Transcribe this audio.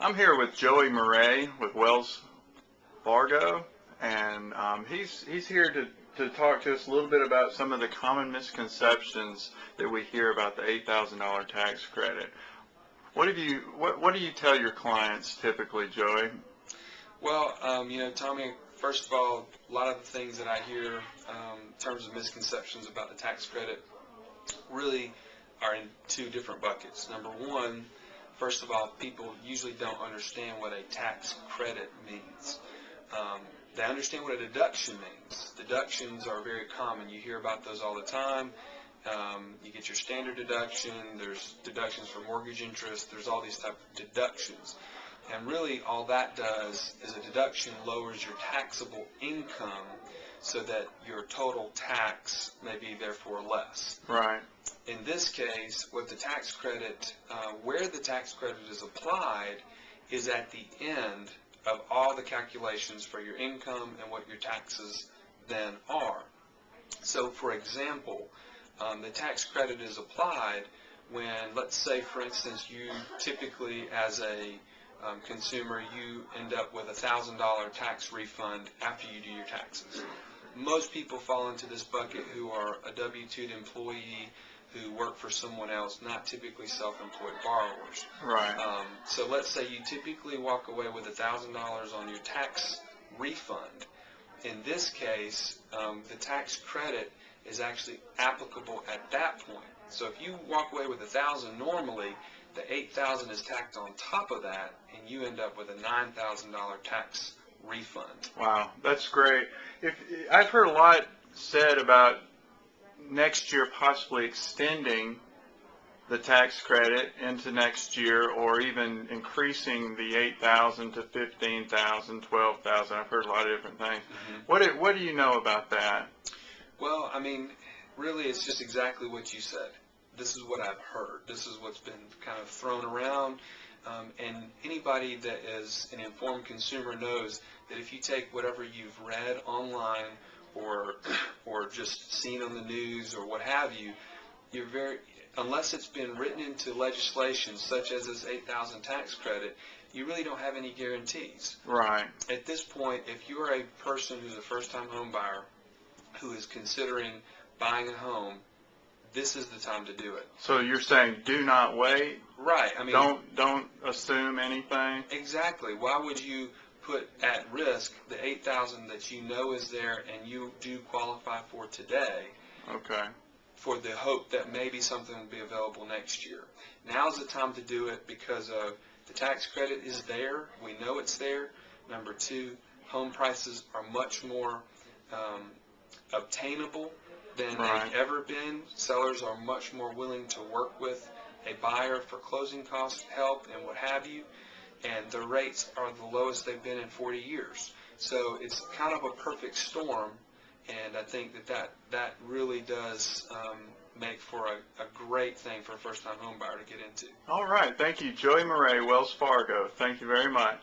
I'm here with Joey Mure with Wells Fargo, and he's here to talk to us a little bit about some of the common misconceptions that we hear about the $8,000 tax credit. What do you tell your clients typically, Joey? Well, Tommy, first of all, a lot of the things that I hear in terms of misconceptions about the tax credit really are in two different buckets. Number one, first of all, people usually don't understand what a tax credit means. They understand what a deduction means. Deductions are very common. You hear about those all the time. You get your standard deduction. There's deductions for mortgage interest. There's all these types of deductions. And really all that does is a deduction lowers your taxable income so that your total tax may be therefore less. Right. In this case, with the tax credit, where the tax credit is applied is at the end of all the calculations for your income and what your taxes then are. So, for example, the tax credit is applied when, let's say, for instance, you typically, as a consumer, you end up with a $1,000 tax refund after you do your taxes. Most people fall into this bucket who are a W-2 employee who work for someone else, not typically self-employed borrowers. Right. So let's say you typically walk away with $1,000 on your tax refund. In this case, the tax credit is actually applicable at that point. So if you walk away with $1,000 normally, the $8,000 is tacked on top of that, and you end up with a $9,000 tax refund. Wow, that's great. I've heard a lot said about next year possibly extending the tax credit into next year, or even increasing the $8,000 to $15,000, $12,000. I've heard a lot of different things. Mm-hmm. What do you know about that? Well, I mean, really, it's just exactly what you said. This is what I've heard. This is what's been kind of thrown around. And anybody that is an informed consumer knows that if you take whatever you've read online or just seen on the news or what have you, unless it's been written into legislation such as this $8,000 tax credit, you really don't have any guarantees. Right. At this point, if you're a person who's a first-time home buyer who is considering buying a home, this is the time to do it. So you're saying do not wait? Right. I mean, don't assume anything? Exactly. Why would you put at risk the $8,000 that you know is there and you do qualify for today? Okay. For the hope that maybe something will be available next year. Now's the time to do it because the tax credit is there. We know it's there. Number two, home prices are much more obtainable than they've ever been. Sellers are much more willing to work with a buyer for closing cost help and what have you, and the rates are the lowest they've been in 40 years. So it's kind of a perfect storm, and I think that really does make for a great thing for a first-time home buyer to get into. All right. Thank you, Joey Mure, Wells Fargo. Thank you very much.